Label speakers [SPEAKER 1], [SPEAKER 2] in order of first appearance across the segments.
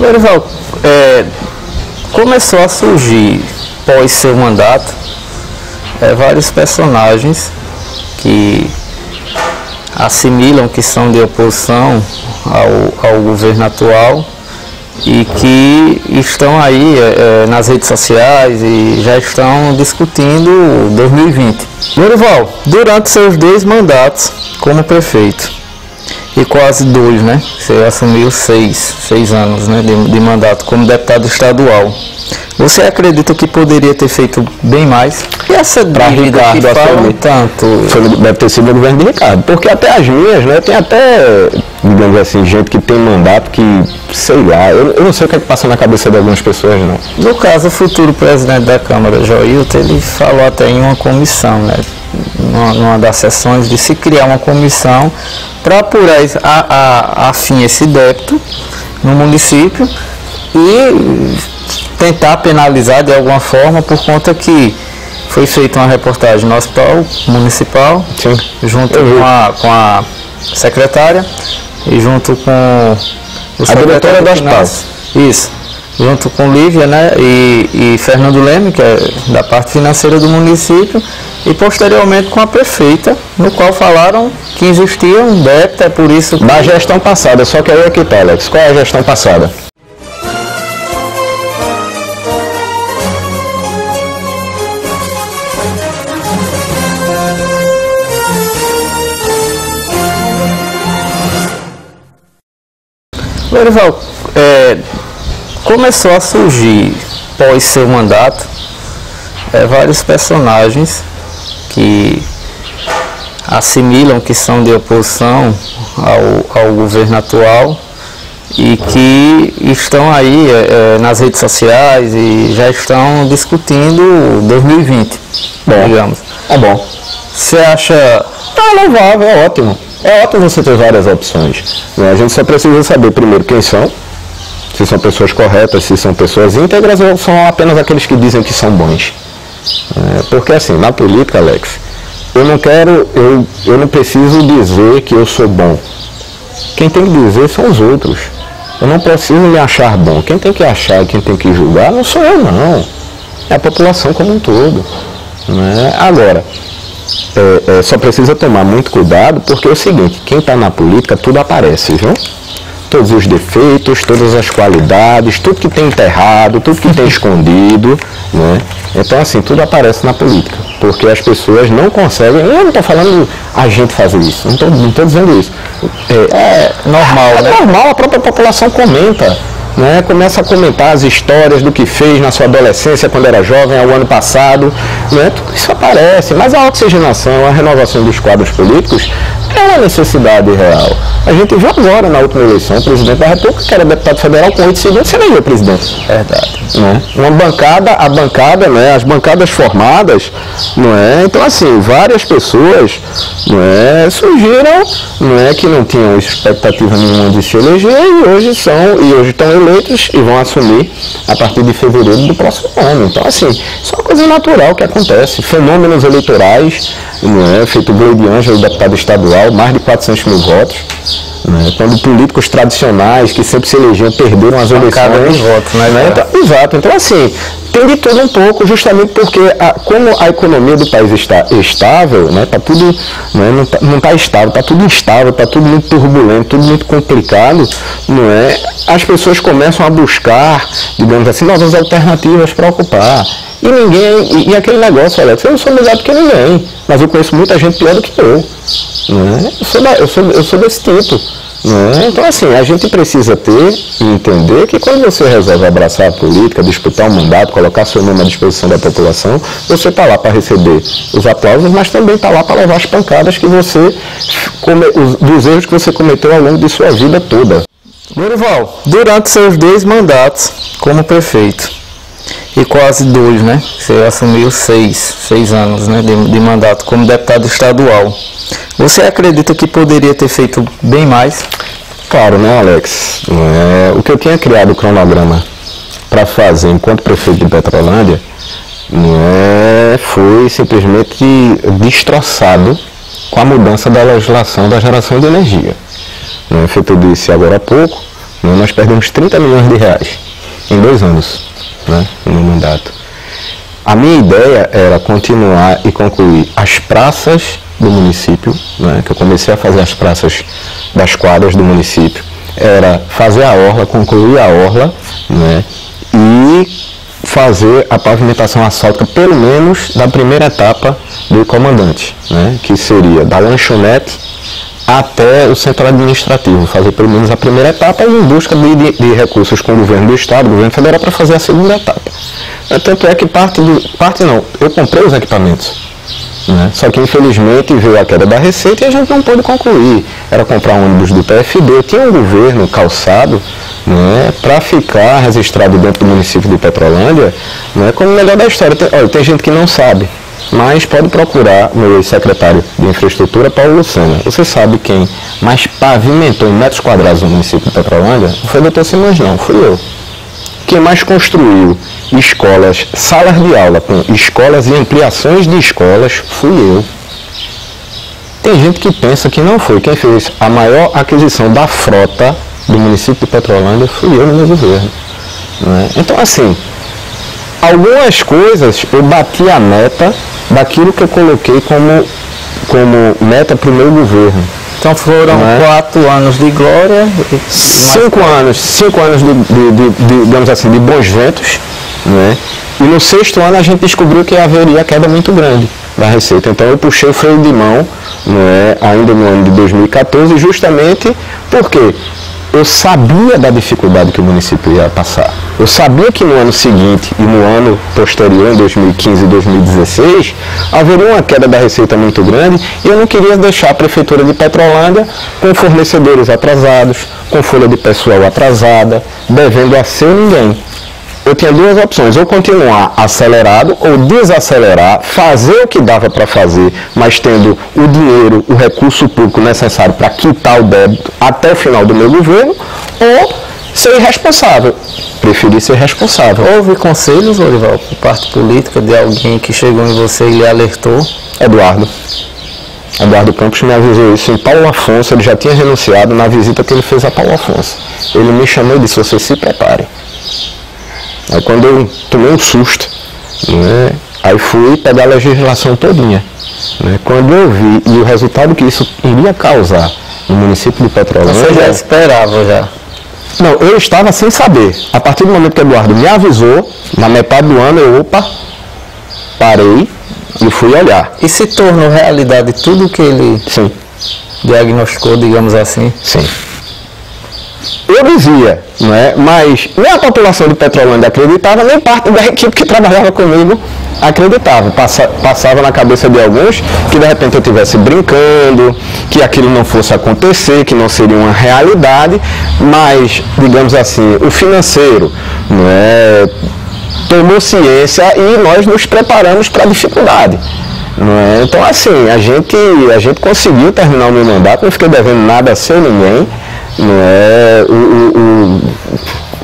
[SPEAKER 1] Lorival, começou a surgir, pós seu mandato, vários personagens que assimilam que são de oposição ao governo atual e que estão aí nas redes sociais e já estão discutindo 2020. Lorival, durante seus 2 mandatos como prefeito, e quase 2, né? Você assumiu 6 anos, né, de mandato como deputado estadual. Você acredita que poderia ter feito bem mais? E essa dívida que fala tanto?
[SPEAKER 2] Deve ter sido o governo de Ricardo, porque até as minhas, né, tem até, digamos assim, gente que tem mandato que, sei lá, eu não sei o que é que passa na cabeça de algumas pessoas, não.
[SPEAKER 1] No caso, o futuro presidente da Câmara, Joilton, ele falou até em uma comissão, né, numa das sessões, de se criar uma comissão para apurar a fim esse débito no município e tentar penalizar de alguma forma, por conta que foi feita uma reportagem no hospital municipal. Sim. Junto com a secretária e junto com o
[SPEAKER 2] a diretora do hospital.
[SPEAKER 1] Isso. Junto com Lívia, né, e Fernando Leme, que é da parte financeira do município, e posteriormente com a prefeita, no qual falaram que existia um débito, é por isso que...
[SPEAKER 2] Da gestão passada, só que aí aqui tá, Alex, qual é a gestão passada?
[SPEAKER 1] Lorival, começou a surgir, pós seu mandato, vários personagens que assimilam que são de oposição ao governo atual e que estão aí nas redes sociais e já estão discutindo 2020, digamos.
[SPEAKER 2] É bom.
[SPEAKER 1] Você acha...
[SPEAKER 2] É louvável, é ótimo. É ótimo você ter várias opções, né? A gente só precisa saber primeiro quem são, se são pessoas corretas, se são pessoas íntegras ou são apenas aqueles que dizem que são bons. Porque assim, na política, Alex, eu não preciso dizer que eu sou bom. Quem tem que dizer são os outros. Eu não preciso me achar bom. Quem tem que achar e quem tem que julgar não sou eu, não. É a população como um todo, né? Agora, só precisa tomar muito cuidado, porque é o seguinte, quem está na política, tudo aparece, viu? Todos os defeitos, todas as qualidades, tudo que tem enterrado, tudo que tem escondido, né? Então, assim, tudo aparece na política, porque as pessoas não conseguem, eu não estou falando a gente fazer isso, não estou dizendo isso.
[SPEAKER 1] É normal, né?
[SPEAKER 2] É normal, a própria população comenta, né? Começa a comentar as histórias do que fez na sua adolescência, quando era jovem, ao ano passado, né? Tudo isso aparece, mas a oxigenação, a renovação dos quadros políticos é uma necessidade real. A gente viu agora, na última eleição, o presidente da República, que era deputado federal, com 8 segundos, você elegeu o presidente.
[SPEAKER 1] Verdade.
[SPEAKER 2] Né? A bancada, né? As bancadas formadas, não é? Então, assim, várias pessoas, não é, surgiram, não é, que não tinham expectativa nenhuma de se eleger e hoje estão eleitos e vão assumir a partir de fevereiro do próximo ano. Então, assim, isso é uma coisa natural que acontece. Fenômenos eleitorais, não é? Feito o Gleide Ângelo, deputado estadual, mais de 400 mil votos. Né? Quando políticos tradicionais que sempre se elegiam perderam as eleições.
[SPEAKER 1] Votos, né?
[SPEAKER 2] Então, exato. Então, assim, tem de tudo um pouco, justamente porque como a economia do país está estável, né? Tá tudo, né? Não está estável, está tudo instável, está tudo muito turbulento, tudo muito complicado, não é? As pessoas começam a buscar, digamos assim, novas alternativas para ocupar. E aquele negócio, Alex, eu não sou melhor do que ninguém, mas eu conheço muita gente pior do que eu. Né? Eu sou desse tipo. Né? Então, assim, a gente precisa ter e entender que quando você resolve abraçar a política, disputar um mandato, colocar seu nome à disposição da população, você está lá para receber os aplausos, mas também está lá para levar as pancadas que dos erros que você cometeu ao longo de sua vida toda.
[SPEAKER 1] Lorival, durante seus 2 mandatos como prefeito, e quase 2, né? Você assumiu 6 anos, né, de mandato como deputado estadual. Você acredita que poderia ter feito bem mais?
[SPEAKER 2] Claro, né, Alex? O que eu tinha criado o cronograma para fazer enquanto prefeito de Petrolândia foi simplesmente destroçado com a mudança da legislação da geração de energia. Feito eu disse agora há pouco, né? Nós perdemos 30 milhões de reais em 2 anos, né, no meu mandato. A minha ideia era continuar e concluir as praças do município, né, que eu comecei a fazer as praças das quadras do município, era fazer a orla, concluir a orla, né, e fazer a pavimentação asfáltica, pelo menos da primeira etapa do comandante, né, que seria da lanchonete até o centro administrativo, fazer pelo menos a primeira etapa e em busca de recursos com o governo do estado, o governo federal, para fazer a segunda etapa. Tanto é que eu comprei os equipamentos, né? Só que infelizmente veio a queda da receita e a gente não pôde concluir. Era comprar um ônibus do PFD, tinha um governo calçado, né, para ficar registrado dentro do município de Petrolândia, né, como o melhor da história. Tem gente que não sabe, mas pode procurar meu ex-secretário de infraestrutura, Paulo Lucena. Você sabe quem mais pavimentou em metros quadrados no município de Petrolândia? Não foi o Dr. Simões, não, fui eu. Quem mais construiu escolas, salas de aula com escolas e ampliações de escolas, fui eu. Tem gente que pensa que não foi. Quem fez a maior aquisição da frota do município de Petrolândia fui eu no meu governo, né? Então, assim, algumas coisas eu bati a meta daquilo que eu coloquei como meta para o meu governo.
[SPEAKER 1] Então foram 4 anos de glória.
[SPEAKER 2] 5 anos de, digamos assim, de bons ventos, né? E no 6º ano a gente descobriu que haveria queda muito grande da receita. Então eu puxei o freio de mão, né, ainda no ano de 2014, justamente porque eu sabia da dificuldade que o município ia passar. Eu sabia que no ano seguinte e no ano posterior, em 2015 e 2016, haveria uma queda da receita muito grande e eu não queria deixar a Prefeitura de Petrolândia com fornecedores atrasados, com folha de pessoal atrasada, devendo a ser ninguém. Eu tinha 2 opções, ou continuar acelerado ou desacelerar, fazer o que dava para fazer, mas tendo o dinheiro, o recurso público necessário para quitar o débito até o final do meu governo, ou ser irresponsável. Preferi ser responsável.
[SPEAKER 1] Houve conselhos, Lorival, por parte política de alguém que chegou em você e lhe alertou?
[SPEAKER 2] Eduardo Campos me avisou isso em Paulo Afonso, ele já tinha renunciado na visita que ele fez a Paulo Afonso. Ele me chamou e disse: você se prepare. Aí quando eu tomei um susto, né, aí fui pegar a legislação todinha, né, quando eu vi e o resultado que isso iria causar no município de Petrolândia...
[SPEAKER 1] Você já esperava já?
[SPEAKER 2] Não, eu estava sem saber. A partir do momento que o Eduardo me avisou, na metade do ano eu, parei e fui olhar.
[SPEAKER 1] E se tornou realidade tudo que ele diagnosticou, digamos assim?
[SPEAKER 2] Sim. Eu dizia, não é? Mas nem a população de Petrolândia acreditava, nem parte da equipe que trabalhava comigo acreditava. Passava na cabeça de alguns que de repente eu estivesse brincando, que aquilo não fosse acontecer, que não seria uma realidade, mas, digamos assim, o financeiro, não é, tomou ciência e nós nos preparamos para a dificuldade. Não é? Então, assim, a gente conseguiu terminar o meu mandato, não fiquei devendo nada a ser ninguém. Não é?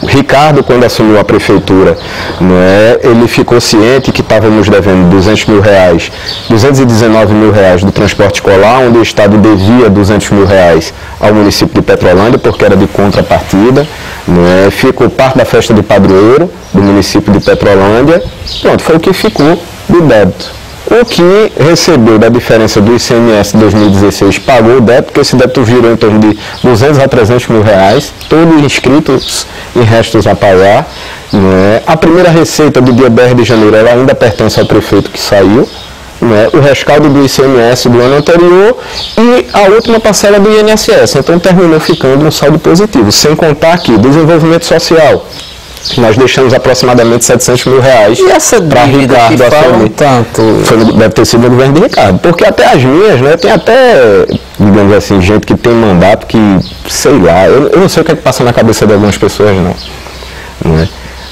[SPEAKER 2] O Ricardo, quando assumiu a prefeitura, não é? Ele ficou ciente que estávamos devendo 200 mil reais, 219 mil reais do transporte escolar, onde o Estado devia 200 mil reais ao município de Petrolândia, porque era de contrapartida. Não é? Ficou parte da festa de padroeiro do município de Petrolândia. Pronto, foi o que ficou do débito. O que recebeu da diferença do ICMS de 2016 pagou o débito, porque esse débito virou em torno de 200 a 300 mil reais, todos inscritos e restos a pagar. Né? A primeira receita do dia 10 de janeiro ela ainda pertence ao prefeito que saiu, né? O rescaldo do ICMS do ano anterior e a última parcela do INSS. Então terminou ficando um saldo positivo, sem contar aqui desenvolvimento social. Nós deixamos aproximadamente 700 mil reais para Ricardo assumir. Deve ter sido no governo de Ricardo. Porque até as minhas, né, tem até, digamos assim, gente que tem mandato que, sei lá, eu não sei o que é que passa na cabeça de algumas pessoas, não é?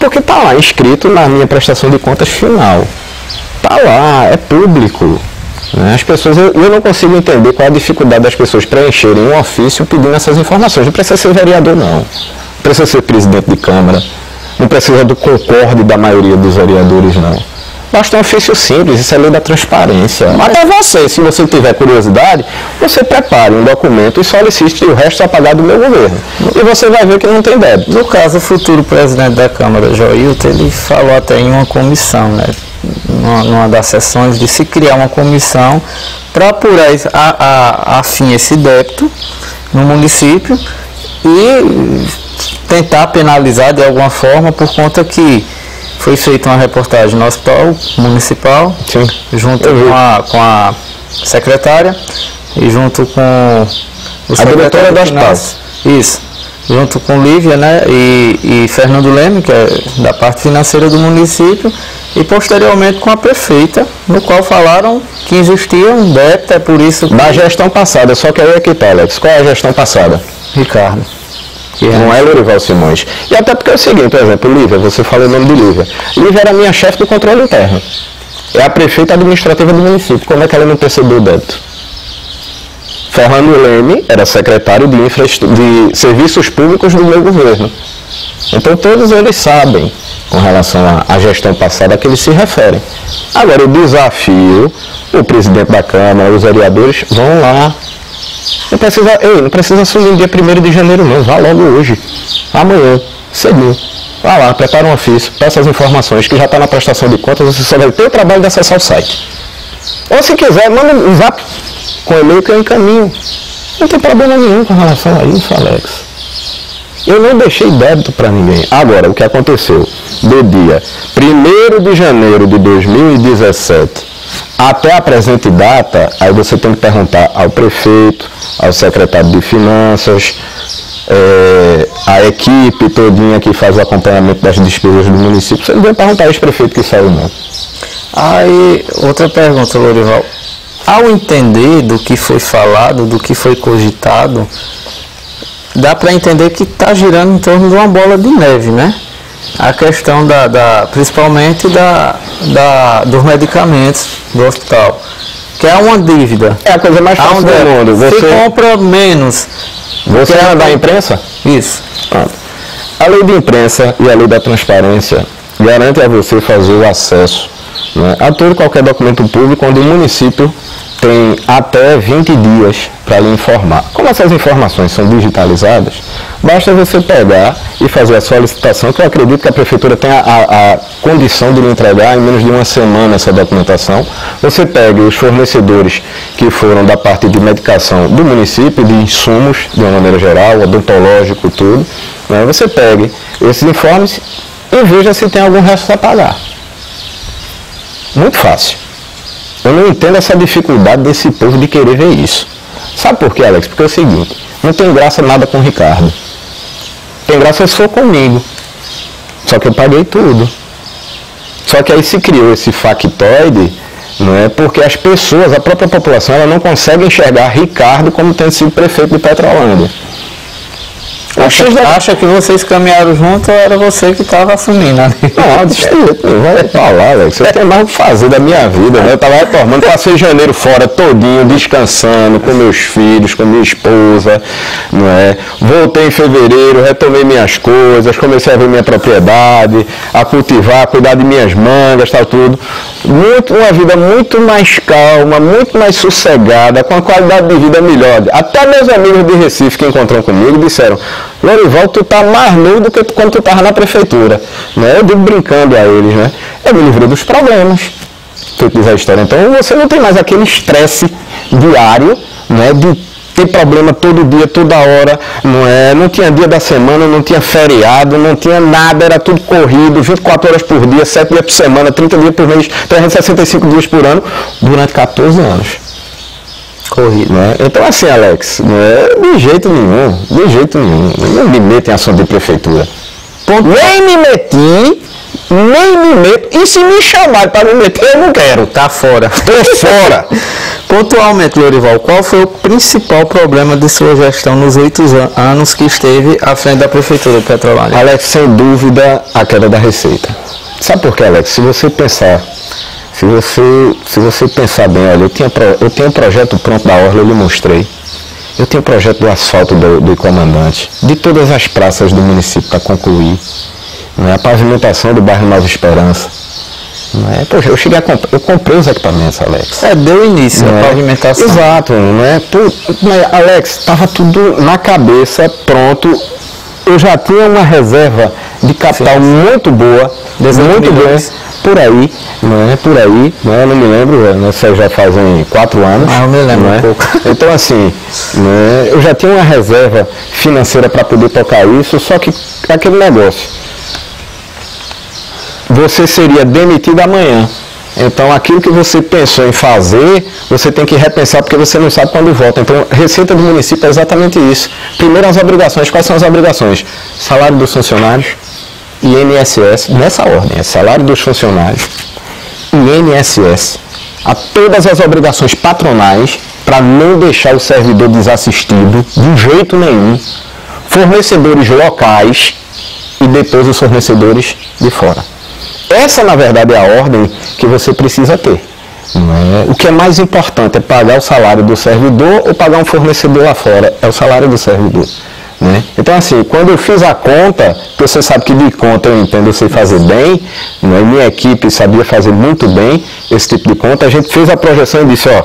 [SPEAKER 2] Porque está lá inscrito na minha prestação de contas final. Está lá, é público. Né? As pessoas, eu não consigo entender qual a dificuldade das pessoas preencherem um ofício pedindo essas informações. Não precisa ser vereador, não. Não precisa ser presidente de Câmara. Não precisa do concorde da maioria dos vereadores, não. Basta um ofício simples, isso é lei da transparência. Até você, se você tiver curiosidade, você prepare um documento e solicite o resto a pagar do meu governo. E você vai ver que não tem débito.
[SPEAKER 1] No caso, o futuro presidente da Câmara, Joilton, ele falou até em uma comissão, né? Numa das sessões, de se criar uma comissão para apurar a fim esse débito no município e tentar penalizar de alguma forma, por conta que foi feita uma reportagem no Hospital Municipal,
[SPEAKER 2] sim,
[SPEAKER 1] junto com a secretária e junto com
[SPEAKER 2] a diretora do hospital.
[SPEAKER 1] Isso, junto com Lívia, né, e Fernando Leme, que é da parte financeira do município, e posteriormente com a prefeita, no qual falaram que existia um débito, é por isso que...
[SPEAKER 2] Da gestão passada, só que aí é que tá, Alex. Qual é a gestão passada?
[SPEAKER 1] Ricardo.
[SPEAKER 2] Não é Lorival Simões. E até porque é o seguinte, por exemplo, Lívia, você fala o nome de Lívia. Lívia era minha chefe do controle interno. É a prefeita administrativa do município. Como é que ela não percebeu o débito? Fernando Leme era secretário de serviços públicos do meu governo. Então todos eles sabem, com relação à gestão passada, a que eles se referem. Agora, o desafio, o presidente da Câmara, os vereadores vão lá. Não precisa assumir no dia 1º de janeiro não, vá logo hoje, amanhã, cedinho. Vá lá, prepara um ofício, peça as informações que já está na prestação de contas, você só vai ter o trabalho de acessar o site. Ou se quiser, manda um zap com o e-mail que eu encaminho. Não tem problema nenhum com relação a isso, Alex. Eu não deixei débito para ninguém. Agora, o que aconteceu? Do dia 1º de janeiro de 2017 até a presente data, aí você tem que perguntar ao prefeito, ao secretário de Finanças, a equipe todinha que faz o acompanhamento das despesas do município. Você não vai perguntar ao ex-prefeito que saiu, não.
[SPEAKER 1] Aí, outra pergunta, Lorival. Ao entender do que foi falado, do que foi cogitado, dá para entender que está girando em torno de uma bola de neve, né? A questão principalmente dos medicamentos do hospital, que é uma dívida.
[SPEAKER 2] É a coisa mais fácil do mundo.
[SPEAKER 1] Você compra menos.
[SPEAKER 2] Você é da imprensa?
[SPEAKER 1] Isso.
[SPEAKER 2] A lei de imprensa e a lei da transparência garante a você fazer o acesso, né, a todo e qualquer documento público onde o município tem até 20 dias para lhe informar. Como essas informações são digitalizadas, basta você pegar e fazer a solicitação, que eu acredito que a prefeitura tem a condição de lhe entregar em menos de uma semana essa documentação. Você pega os fornecedores que foram da parte de medicação do município, de insumos, de uma maneira geral, odontológico, tudo, né? Você pegue esses informes e veja se tem algum resto a pagar. Muito fácil. Eu não entendo essa dificuldade desse povo de querer ver isso. Sabe por quê, Alex? Porque é o seguinte, não tem graça nada com o Ricardo. Tem graça se for comigo. Só que eu paguei tudo. Só que aí se criou esse factoide, não é? Porque as pessoas, a própria população, ela não consegue enxergar Ricardo como tendo sido prefeito de Petrolândia.
[SPEAKER 1] Acha que vocês caminharam junto ou era você que estava assumindo? Né?
[SPEAKER 2] Não, vai falar, Alex. Eu tenho mais o que fazer da minha vida, né? Eu estava retornando, passei janeiro fora todinho, descansando com meus filhos, com minha esposa, não é? Voltei em fevereiro, retomei minhas coisas, comecei a ver minha propriedade, a cultivar, a cuidar de minhas mangas, tal, tudo. Uma vida muito mais calma, muito mais sossegada, com a qualidade de vida melhor. Até meus amigos de Recife que encontram comigo disseram: Lorival, tu tá mais nu do que quando tu estava na prefeitura, né? Eu digo brincando a eles, né? Eu me livrei dos problemas, feito diz a história. Então você não tem mais aquele estresse diário, né? De ter problema todo dia, toda hora, não é? Não tinha dia da semana, não tinha feriado, não tinha nada, era tudo corrido, 24 horas por dia, 7 dias por semana, 30 dias por mês, 365 dias por ano, durante 14 anos. Corrido, né? Então assim, Alex, de jeito nenhum, não me meto em ação de prefeitura. Nem me meti, nem me meto, e se me chamarem para me meter, eu não quero.
[SPEAKER 1] Tá fora.
[SPEAKER 2] Tô fora.
[SPEAKER 1] Pontualmente, Lorival, qual foi o principal problema de sua gestão nos 8 anos que esteve à frente da prefeitura de Petrolândia?
[SPEAKER 2] Alex, sem dúvida, a queda da receita. Sabe por quê, Alex? Se você pensar bem, olha, eu tinha um projeto pronto da Orla, eu lhe mostrei. Eu tenho um projeto do asfalto do comandante, de todas as praças do município para concluir, né? A pavimentação do bairro Nova Esperança. Não é? Poxa, eu comprei os equipamentos, Alex.
[SPEAKER 1] Deu início a pavimentação.
[SPEAKER 2] Exato, não é? Alex, estava tudo na cabeça, pronto. Eu já tinha uma reserva de capital muito boa, muito boa, por aí, não é? Por aí, não é? Eu não me lembro, né? Isso já fazem 4 anos.
[SPEAKER 1] Eu me lembro um pouco.
[SPEAKER 2] Então, assim, né? Eu já tinha uma reserva financeira para poder tocar isso, só que aquele negócio, você seria demitido amanhã. Então, aquilo que você pensou em fazer, você tem que repensar, porque você não sabe quando volta. Então, Receita do município é exatamente isso. Primeiro, as obrigações. Quais são as obrigações? Salário dos funcionários, INSS, nessa ordem, é salário dos funcionários, INSS, a todas as obrigações patronais, para não deixar o servidor desassistido, de jeito nenhum, fornecedores locais e depois os fornecedores de fora. Essa, na verdade, é a ordem que você precisa ter. O que é mais importante é pagar o salário do servidor ou pagar um fornecedor lá fora? É o salário do servidor. Né? Então, assim, quando eu fiz a conta, que você sabe que de conta eu entendo, eu sei fazer bem, né? Minha equipe sabia fazer muito bem esse tipo de conta, a gente fez a projeção e disse, ó,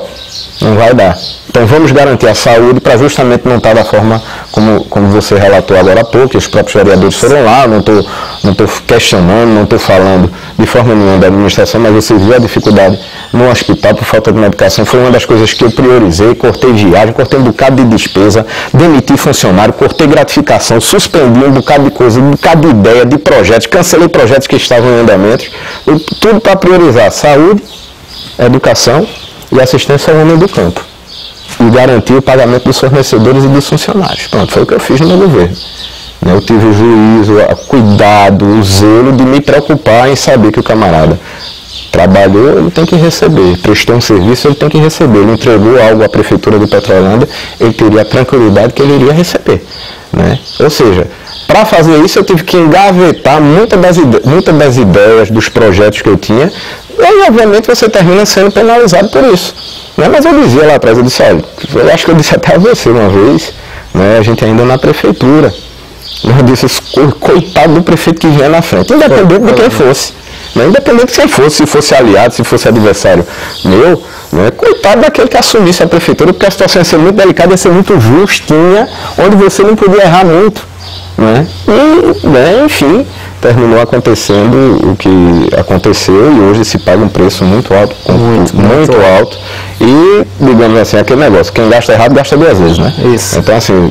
[SPEAKER 2] não vai dar. Então vamos garantir a saúde para justamente não estar da forma como você relatou agora há pouco, os próprios vereadores foram lá, não estou questionando, não estou falando de forma nenhuma da administração, mas você viu a dificuldade no hospital por falta de medicação, foi uma das coisas que eu priorizei, cortei viagem, cortei um bocado de despesa, demiti funcionário, cortei gratificação, suspendi um bocado de coisa, um bocado de ideia, de projetos, cancelei projetos que estavam em andamento, tudo para priorizar saúde, educação e assistência ao homem do campo. E garantir o pagamento dos fornecedores e dos funcionários. Pronto, foi o que eu fiz no meu governo. Eu tive o juízo, o cuidado, o zelo de me preocupar em saber que o camarada trabalhou, ele tem que receber. Prestou um serviço, ele tem que receber. Ele entregou algo à Prefeitura de Petrolândia, ele teria a tranquilidade que ele iria receber. Né? Ou seja, para fazer isso eu tive que engavetar muitas das ideias, dos projetos que eu tinha, e aí, obviamente, você termina sendo penalizado por isso. Né? Mas eu dizia lá atrás, eu disse, olha, eu acho que eu disse até a você uma vez, né? A gente ainda na prefeitura. Eu disse, coitado do prefeito que vinha na frente, independente de quem fosse. Né? Independente de quem fosse, se fosse aliado, se fosse adversário meu, né? Coitado daquele que assumisse a prefeitura, porque a situação ia ser muito delicada, ia ser muito justinha, onde você não podia errar muito. Né? E, né, enfim, terminou acontecendo o que aconteceu e hoje se paga um preço muito alto, muito alto. E, digamos assim, aquele negócio, quem gasta errado gasta 2 vezes, né?
[SPEAKER 1] Isso.
[SPEAKER 2] Então, assim,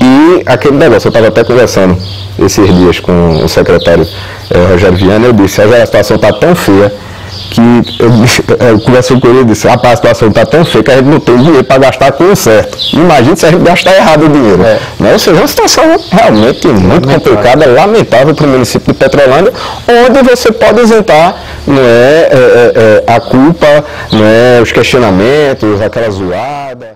[SPEAKER 2] e aquele negócio, eu estava até conversando esses dias com o secretário Rogério Viana, eu disse, a situação está tão feia que eu conversei com ele e disse, rapaz, a situação está tão feia que a gente não tem dinheiro para gastar com o certo. Imagina se a gente gastar errado o dinheiro. Né? Ou seja, é uma situação realmente muito complicada, lamentável para o município de Petrolândia, onde você pode isentar a culpa, os questionamentos, aquela zoada.